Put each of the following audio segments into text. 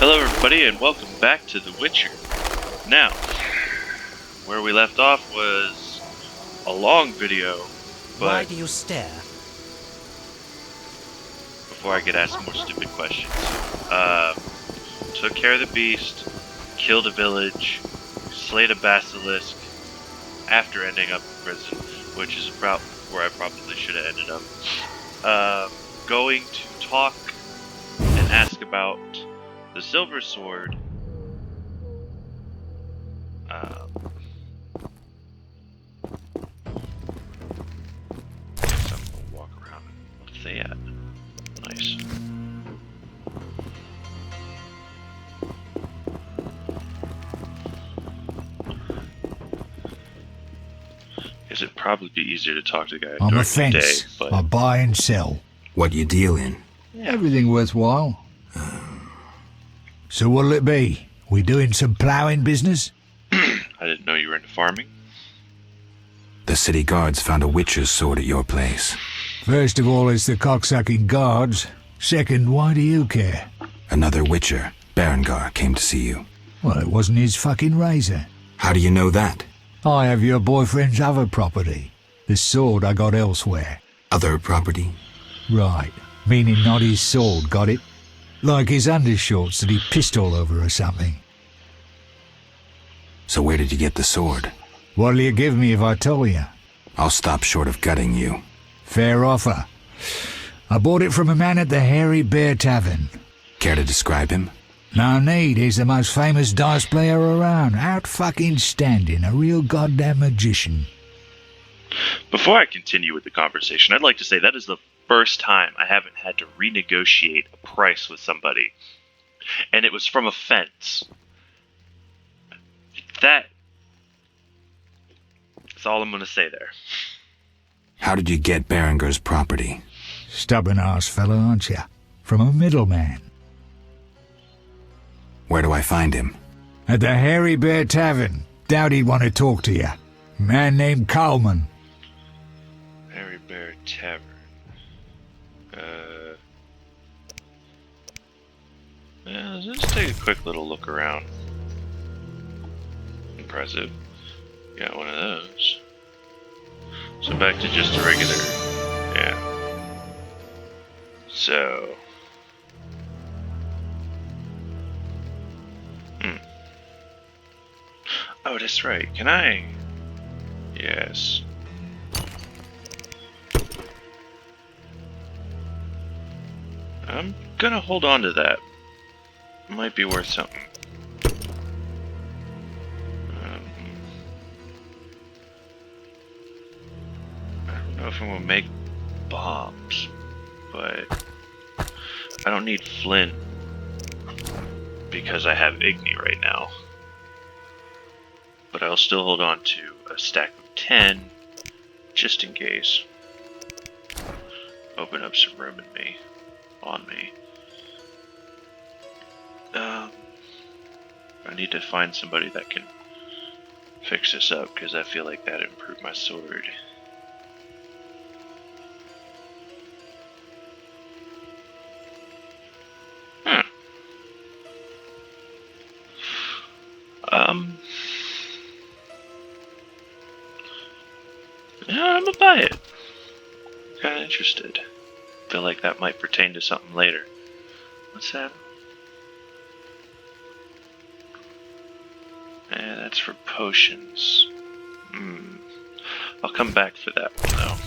Hello everybody and welcome back to The Witcher. Now, where we left off was a long video, but Why do you stare? before I get asked more stupid questions. Took care of the beast, killed a village, slayed a basilisk, after ending up in prison, which is about where I probably should have ended up. Going to talk and ask about the silver sword. Guess I'm gonna walk around. What's that? Nice. Guess it'd probably be easier to talk to the guy I'm during a the day, fence. but I buy and sell. What you deal in? Everything worthwhile. So what'll it be? We doing some ploughing business? I didn't know you were into farming. The city guards found a witcher's sword at your place. First of all, it's the cocksucking guards. Second, why do you care? Another witcher, Berengar, came to see you. Well, it wasn't his fucking razor. How do you know that? I have your boyfriend's other property. The sword I got elsewhere. Other property? Right. Meaning not his sword, got it? Like his undershorts that he pissed all over or something. So where did you get the sword? What'll you give me if I tell you? I'll stop short of gutting you. Fair offer. I bought it from a man at the Hairy Bear Tavern. Care to describe him? No need, he's the most famous dice player around. Out fucking standing, a real goddamn magician. Before I continue with the conversation, I'd like to say that is the first time I haven't had to renegotiate a price with somebody. And it was from a fence. That's all I'm going to say there. How did you get Berengar's property? Stubborn-ass fellow, aren't you? From a middleman. Where do I find him? At the Hairy Bear Tavern. Doubt he'd want to talk to you. Man named Coleman. Hairy Bear Tavern. Yeah, let's just take a quick little look around. Impressive. Got one of those. So back to just a regular. Yeah. So. Oh, that's right. Can I? Yes. I'm gonna hold on to that. Might be worth something. I don't know if I'm gonna make bombs, but I don't need flint because I have Igni right now. But I'll still hold on to a stack of 10 just in case. Open up some room in me. On me. I need to find somebody that can fix this up because I feel like that'd improve my sword. Yeah, I'm gonna buy it. Kinda interested. Feel like that might pertain to something later. What's that? Yeah, that's for potions. I'll come back for that one though.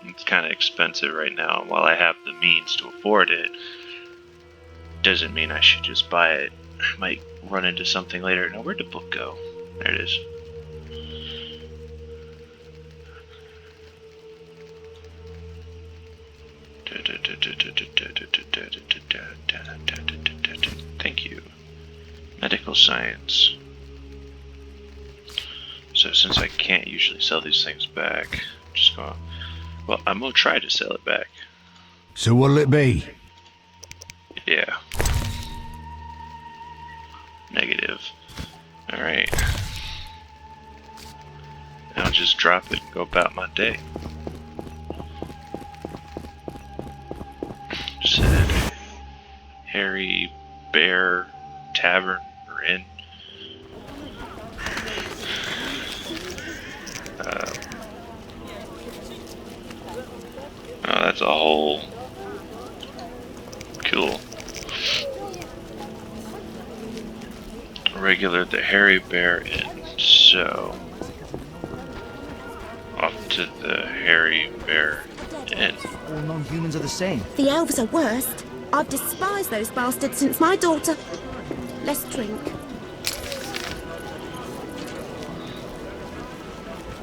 It's kinda expensive right now, and while I have the means to afford it, doesn't mean I should just buy it. I might run into something later. Now, where'd the book go? There it is. Thank you. Medical science. So since I can't usually sell these things back, I'm just gonna... Well, I'm gonna try to sell it back. So what'll it be? Yeah. Negative. Alright. I'll just drop it and go about my day. Said Hairy Bear tavern or inn. Oh, that's a whole... Cool. Regular the Hairy Bear Inn. So... off to the Hairy Bear Inn. All non-humans are the same. The elves are worst. I've despised those bastards since my daughter... Let's drink.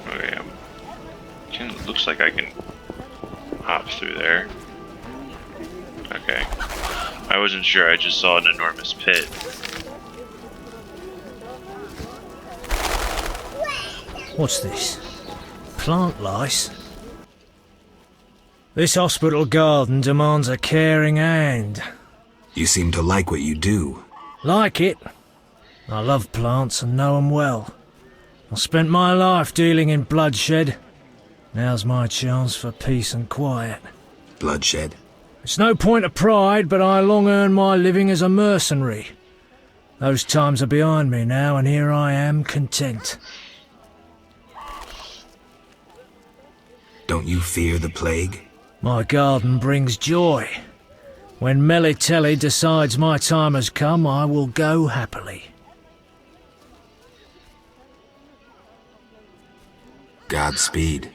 Okay, looks like I can hop through there. Okay. I wasn't sure, I just saw an enormous pit. What's this? Plant lice? This hospital garden demands a caring hand. You seem to like what you do. Like it? I love plants and know 'em well. I spent my life dealing in bloodshed. Now's my chance for peace and quiet. Bloodshed? It's no point of pride, but I long earned my living as a mercenary. Those times are behind me now, and here I am, content. Don't you fear the plague? My garden brings joy. When Melitelli decides my time has come, I will go happily. Godspeed.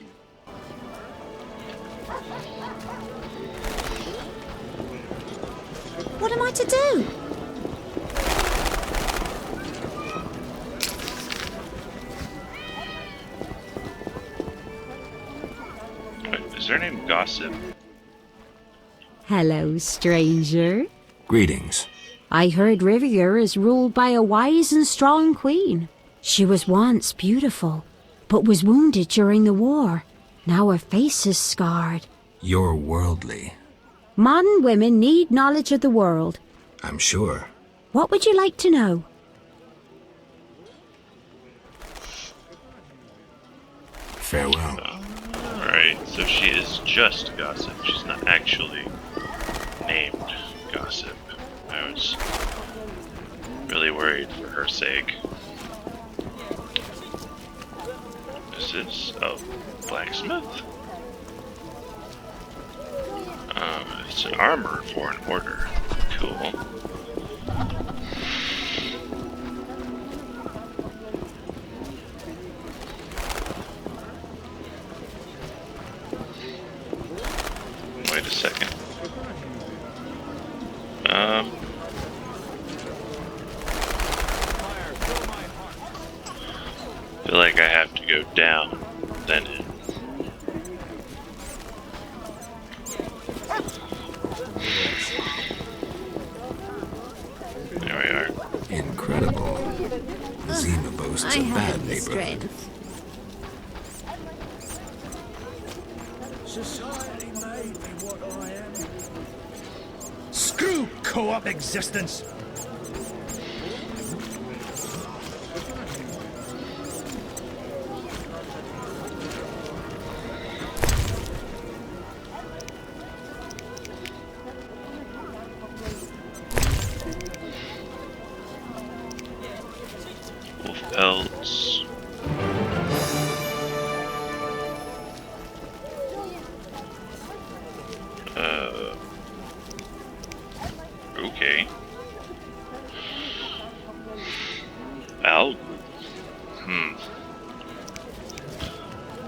What am I to do? Is her name Gossip? Hello, stranger. Greetings. I heard Riviera is ruled by a wise and strong queen. She was once beautiful, but was wounded during the war. Now her face is scarred. You're worldly. Modern women need knowledge of the world. I'm sure. What would you like to know? Farewell. Alright, so she is just Gossip. She's not actually named Gossip. I was really worried for her sake. This is a blacksmith? It's an armor for an order. Cool. Wait a second. I feel like I have to go down, then in. There we are. Incredible. Vizima boasts a bad neighborhood. Society made me what I am. Screw co-op existence! Wolf pelts. Okay. Alg.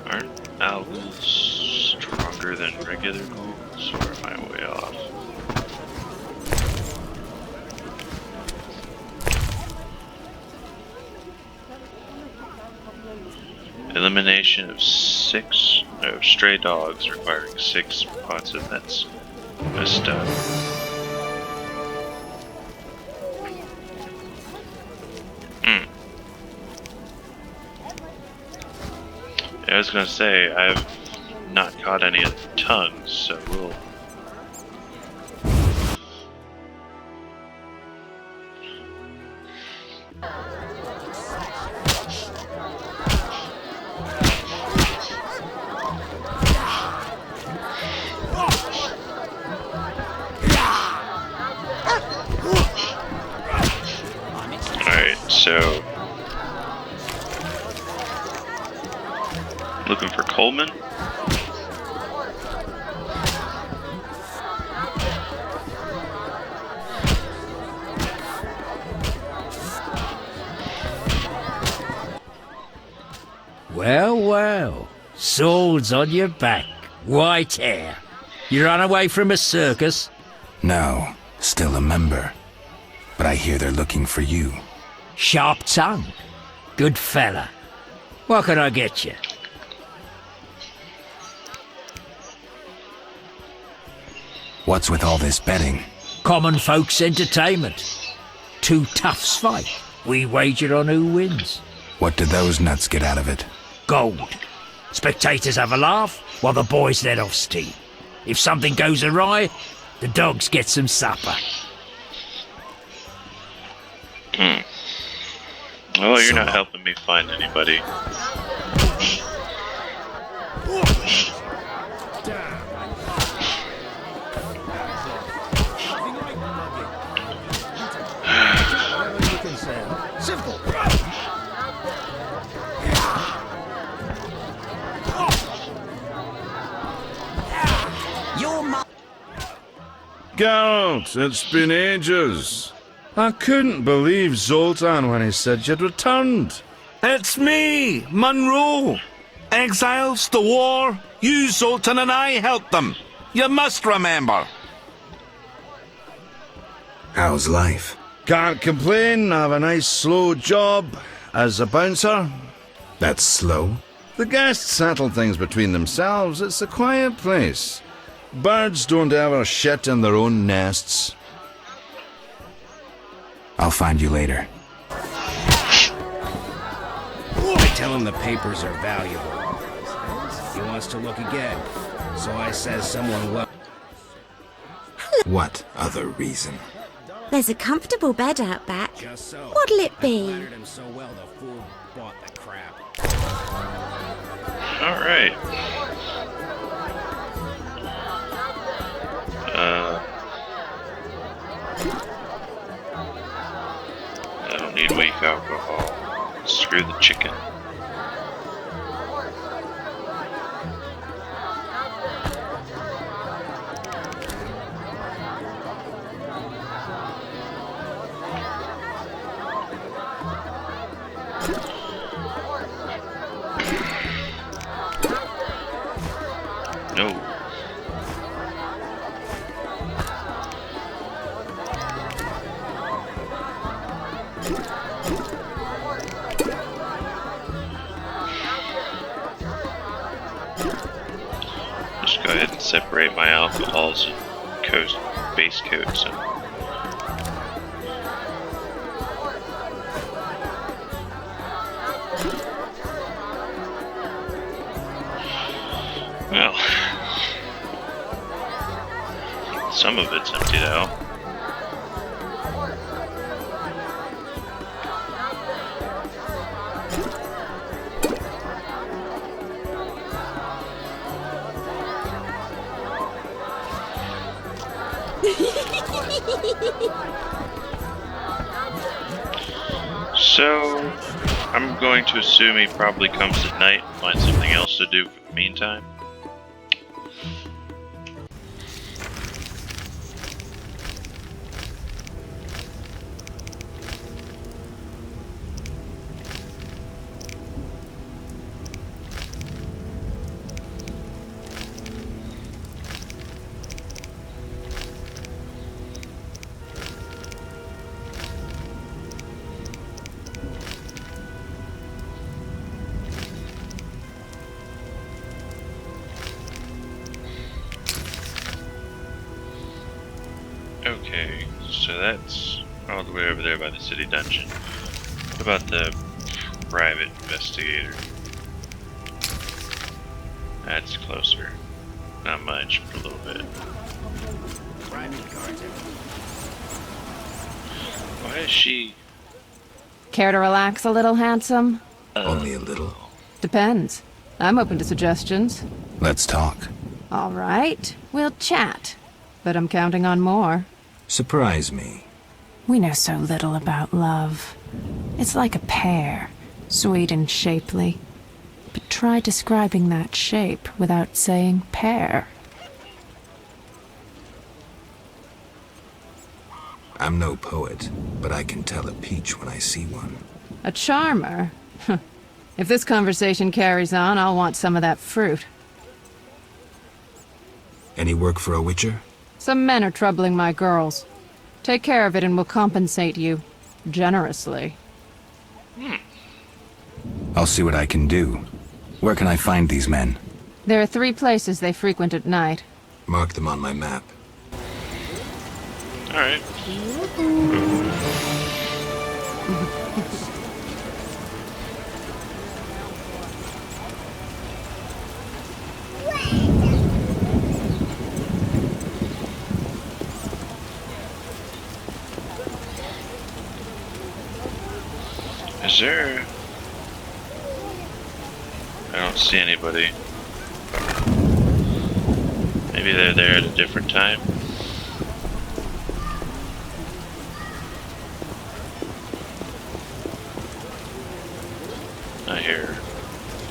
Aren't algals stronger than regular ghouls, or am I way off? Elimination of stray dogs requiring 6 pots of that's messed up. Yeah, I was gonna say, I've not caught any of the tongues, so we'll... So, looking for Coleman. Well, well. Swords on your back. White hair. You run away from a circus? No, still a member. But I hear they're looking for you. Sharp tongue. Good fella. What can I get you? What's with all this betting? Common folks' entertainment. Two toughs fight. We wager on who wins. What do those nuts get out of it? Gold. Spectators have a laugh while the boys let off steam. If something goes awry, the dogs get some supper. Oh, you're So- not helping me find anybody. Simple. Geralt, it's been ages. I couldn't believe Zoltan when he said you'd returned. It's me, Monroe. Exiles, the war. You, Zoltan, and I helped them. You must remember. How's life? Can't complain, I have a nice slow job as a bouncer. That's slow. The guests settle things between themselves. It's a quiet place. Birds don't ever shit in their own nests. I'll find you later. I tell him the papers are valuable. He wants to look again, so I says someone well. What other reason? There's a comfortable bed out back. Just so. What'll it be? Flattered him so well the fool bought the crap. Alright. I don't need weak alcohol. Screw the chicken. No. Just go ahead and separate my alcohols and base coats. Well, some of it's emptied out. So, I'm going to assume he probably comes at night and finds something else to do for the meantime. Okay, so that's all the way over there by the city dungeon. What about the private investigator? That's closer. Not much, but a little bit. Why is she... Care to relax a little, handsome? Only a little. Depends. I'm open to suggestions. Let's talk. All right, we'll chat. But I'm counting on more. Surprise me. We know so little about love. It's like a pear, sweet and shapely. But try describing that shape without saying pear. I'm no poet, but I can tell a peach when I see one. A charmer? If this conversation carries on, I'll want some of that fruit. Any work for a witcher? Some men are troubling my girls. Take care of it and we'll compensate you. Generously. I'll see what I can do. Where can I find these men? There are 3 places they frequent at night. Mark them on my map. Alright. Is there... I don't see anybody. Maybe they're there at a different time. Not here.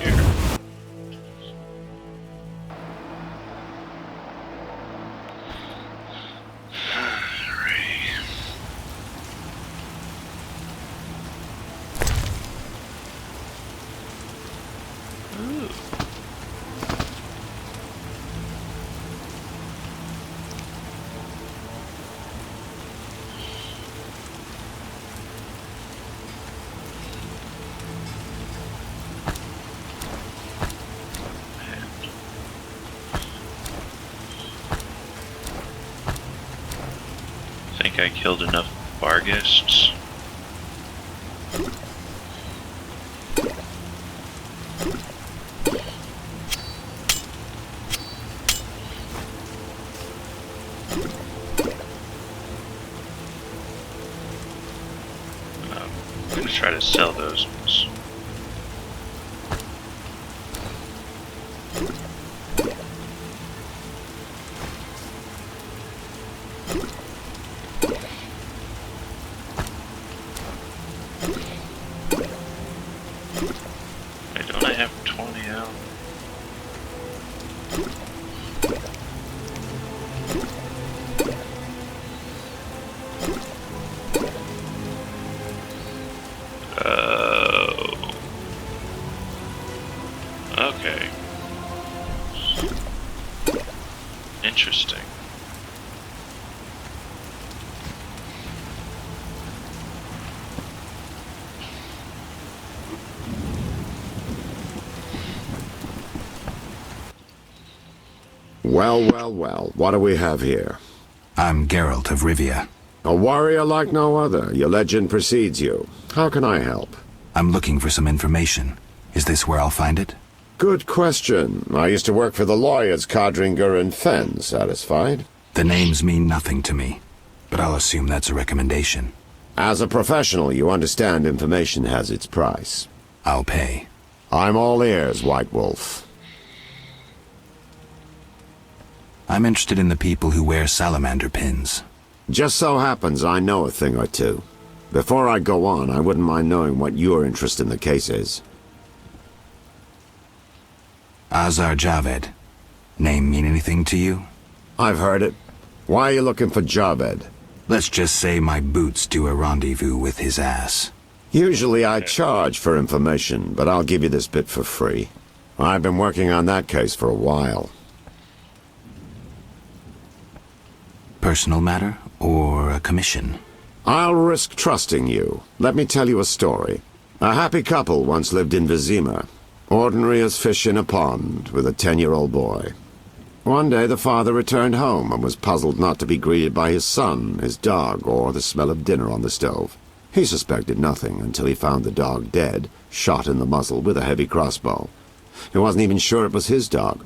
Here. I killed enough Barghists. I'm gonna try to sell those ones. Okay. Interesting. Well, what do we have here? I'm Geralt of Rivia. A warrior like no other. Your legend precedes you. How can I help? I'm looking for some information. Is this where I'll find it? Good question. I used to work for the lawyers Codringer and Fenn. Satisfied? The names mean nothing to me, but I'll assume that's a recommendation. As a professional, you understand information has its price. I'll pay. I'm all ears, White Wolf. I'm interested in the people who wear salamander pins. Just so happens I know a thing or two. Before I go on, I wouldn't mind knowing what your interest in the case is. Azar Javed. Name mean anything to you? I've heard it. Why are you looking for Javed? Let's just say my boots do a rendezvous with his ass. Usually I charge for information, but I'll give you this bit for free. I've been working on that case for a while. Personal matter or a commission? I'll risk trusting you. Let me tell you a story. A happy couple once lived in Vizima. Ordinary as fish in a pond, with a 10-year-old boy. One day the father returned home and was puzzled not to be greeted by his son, his dog, or the smell of dinner on the stove. He suspected nothing until he found the dog dead, shot in the muzzle with a heavy crossbow. He wasn't even sure it was his dog,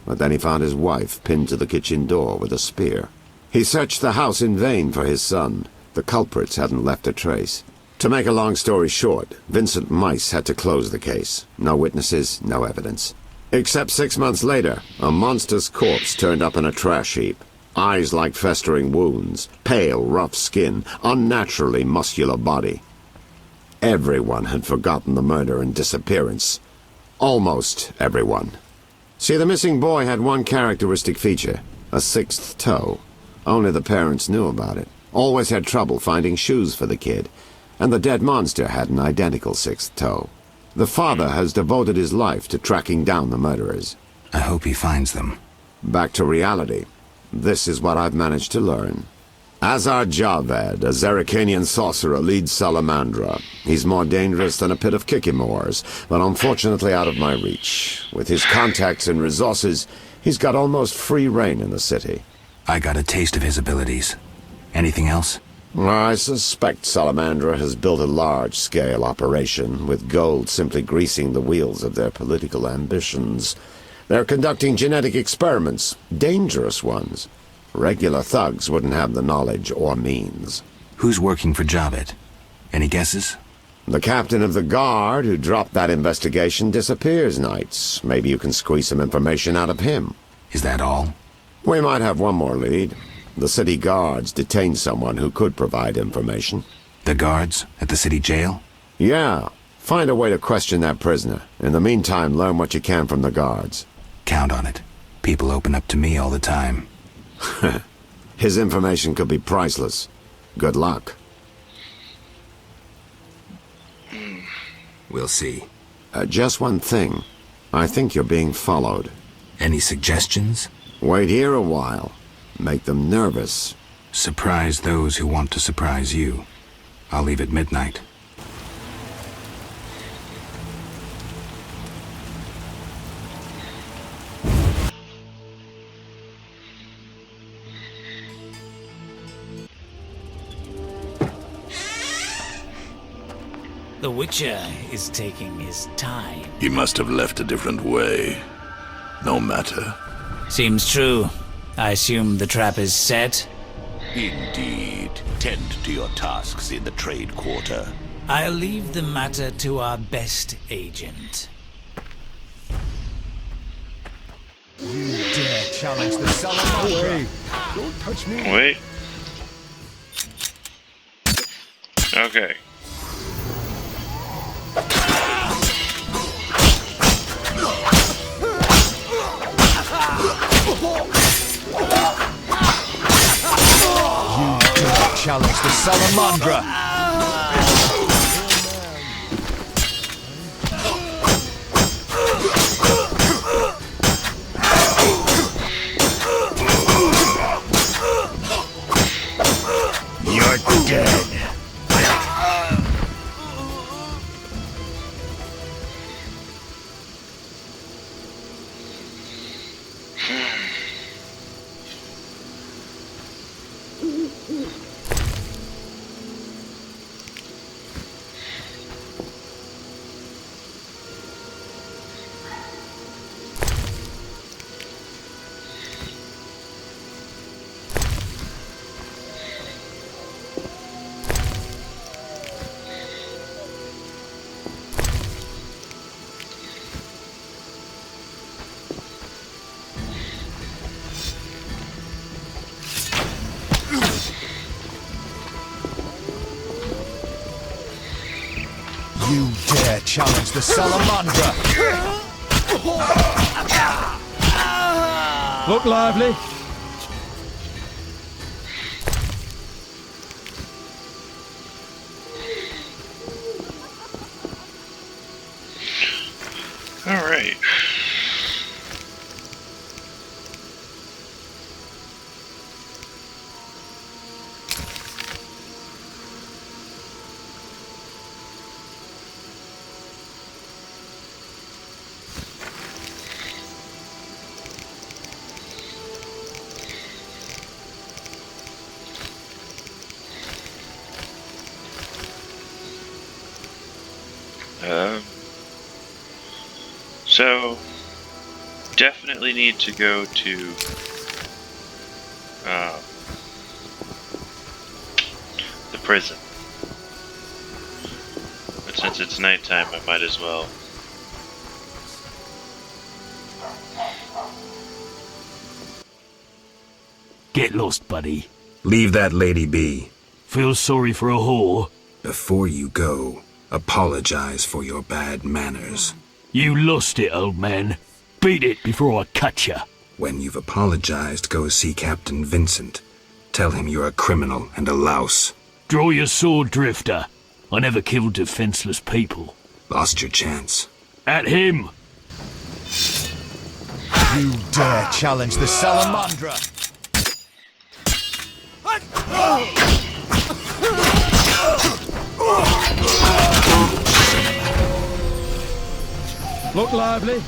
but then he found his wife pinned to the kitchen door with a spear. He searched the house in vain for his son. The culprits hadn't left a trace. To make a long story short, Vincent Mice had to close the case. No witnesses, no evidence. Except 6 months later, a monster's corpse turned up in a trash heap. Eyes like festering wounds, pale, rough skin, unnaturally muscular body. Everyone had forgotten the murder and disappearance. Almost everyone. See, the missing boy had one characteristic feature, a sixth toe. Only the parents knew about it. Always had trouble finding shoes for the kid. And the dead monster had an identical sixth toe. The father has devoted his life to tracking down the murderers. I hope he finds them. Back to reality. This is what I've managed to learn. Azar Javed, a Zerrikanian sorcerer, leads Salamandra. He's more dangerous than a pit of Kikimores, but unfortunately out of my reach. With his contacts and resources, he's got almost free reign in the city. I got a taste of his abilities. Anything else? I suspect Salamandra has built a large-scale operation, with gold simply greasing the wheels of their political ambitions. They're conducting genetic experiments, dangerous ones. Regular thugs wouldn't have the knowledge or means. Who's working for Javed? Any guesses? The captain of the guard who dropped that investigation disappears nights. Maybe you can squeeze some information out of him. Is that all? We might have one more lead. The city guards detained someone who could provide information. The guards at the city jail? Yeah. Find a way to question that prisoner. In the meantime, learn what you can from the guards. Count on it. People open up to me all the time. His information could be priceless. Good luck. We'll see. Just one thing. I think you're being followed. Any suggestions? Wait here a while. Make them nervous. Surprise those who want to surprise you. I'll leave at midnight. The Witcher is taking his time. He must have left a different way. No matter. Seems true. I assume the trap is set? Indeed. Tend to your tasks in the trade quarter. I'll leave the matter to our best agent. You dare challenge the Salamandra? Don't touch me. Wait. Okay. You dare challenge the Salamandra? You're dead. You dare challenge the Salamandra? Look lively. All right. So, definitely need to go to the prison. But since it's nighttime, I might as well. Get lost, buddy. Leave that lady be. Feel sorry for a whore? Before you go, Apologize for your bad manners. You lost it, old man. Beat it before I cut you. When you've apologized, go see Captain Vincent. Tell him you're a criminal and a louse. Draw your sword, Drifter. I never killed defenseless people. Lost your chance. At him! You dare challenge the Salamandra! Look lively.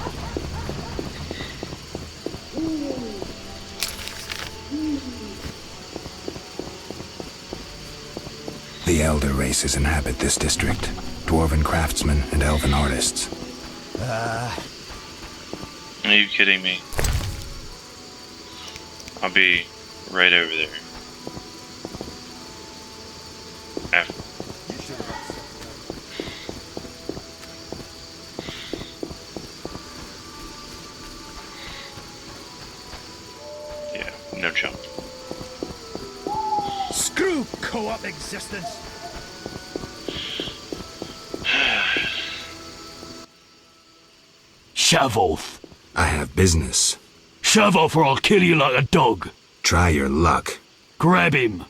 The elder races inhabit this district. Dwarven craftsmen and elven artists. Are you kidding me? I'll be right over there. Yeah, no jump. Screw co-op existence. Shove off. I have business. Shove off or I'll kill you like a dog. Try your luck. Grab him.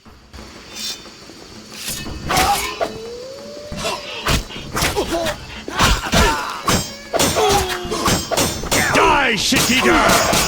Die, shit-eater!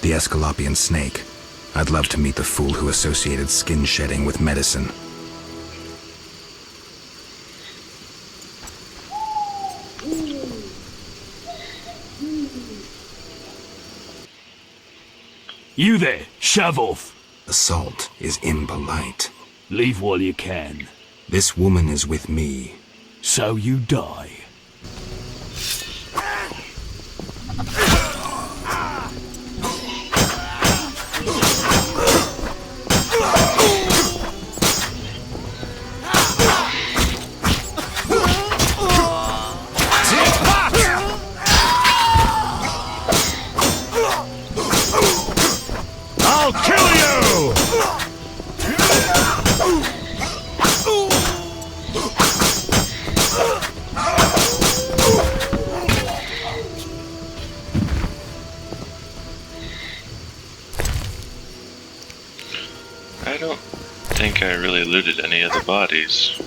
The Escalopian snake. I'd love to meet the fool who associated skin shedding with medicine. You there, shove off. Assault is impolite. Leave while you can. This woman is with me. So you die. I'll kill you! I don't think I really looted any of the bodies.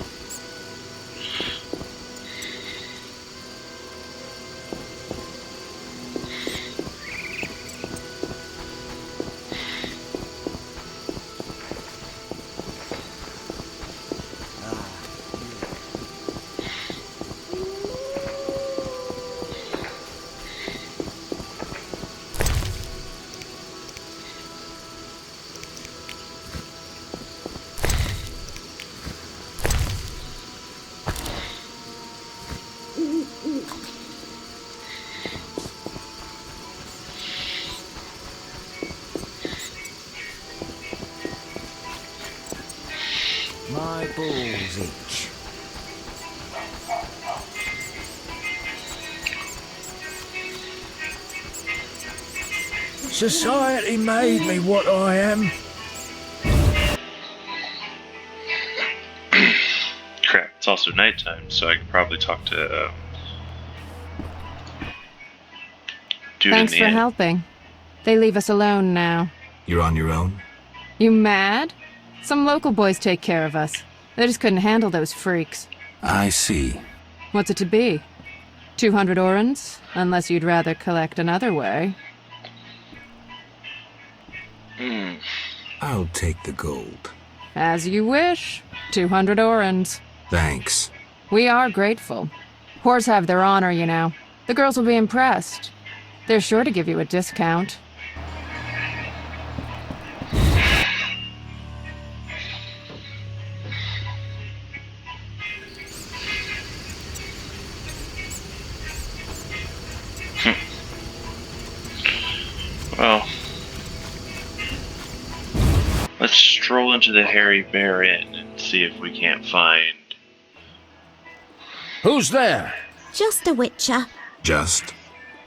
My balls itch. Society made me what I am. Crap, it's also nighttime, so I could probably talk to dude Thanks in for the inn. helping. They leave us alone now. You're on your own? You mad? Some local boys take care of us. They just couldn't handle those freaks. I see. What's it to be? 200 orens? Unless you'd rather collect another way. I'll take the gold. As you wish. 200 orens. Thanks. We are grateful. Whores have their honor, you know. The girls will be impressed. They're sure to give you a discount. on to the Hairy Bear Inn and see if we can't find... Who's there? Just a witcher. Just?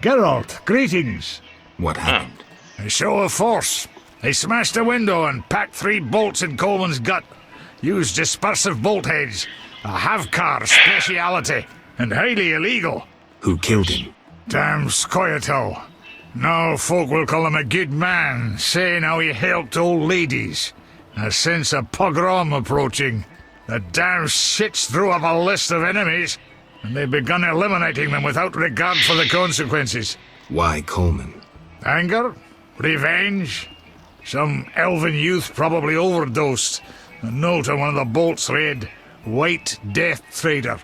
Geralt, greetings. What happened? A show of force. They smashed a window and packed 3 bolts in Coleman's gut. Used dispersive bolt heads. A Havkar speciality. And highly illegal. Who killed him? Damn Scoia'tael. Now folk will call him a good man, saying how he helped old ladies. A sense of pogrom approaching. The damn shits threw up a list of enemies, and they've begun eliminating them without regard for the consequences. Why Coleman? Anger? Revenge? Some elven youth probably overdosed. A note on one of the bolts read, White Death Trader.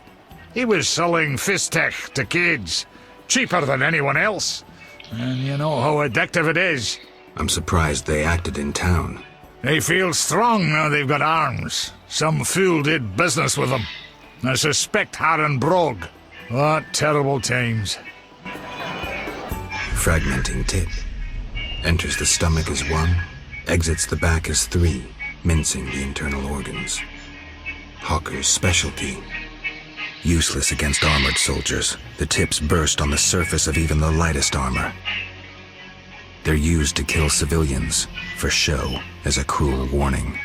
He was selling Fistech to kids. Cheaper than anyone else. And you know how addictive it is. I'm surprised they acted in town. They feel strong now they've got arms. Some fool did business with them. I suspect Harren Brog. What terrible times. Fragmenting tip. Enters the stomach as 1, exits the back as 3, mincing the internal organs. Hawker's specialty. Useless against armored soldiers, the tips burst on the surface of even the lightest armor. They're used to kill civilians, for show, as a cruel warning.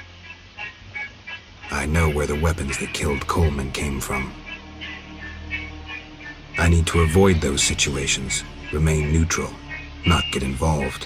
I know where the weapons that killed Coleman came from. I need to avoid those situations, remain neutral, not get involved.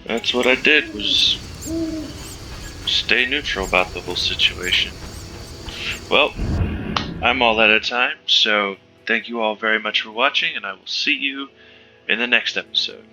That's what I did, was stay neutral about the whole situation. Well, I'm all out of time, so thank you all very much for watching, and I will see you in the next episode.